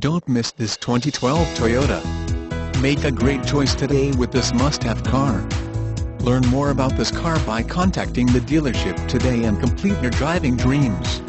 Don't miss this 2012 Toyota. Make a great choice today with this must-have car. Learn more about this car by contacting the dealership today and complete your driving dreams.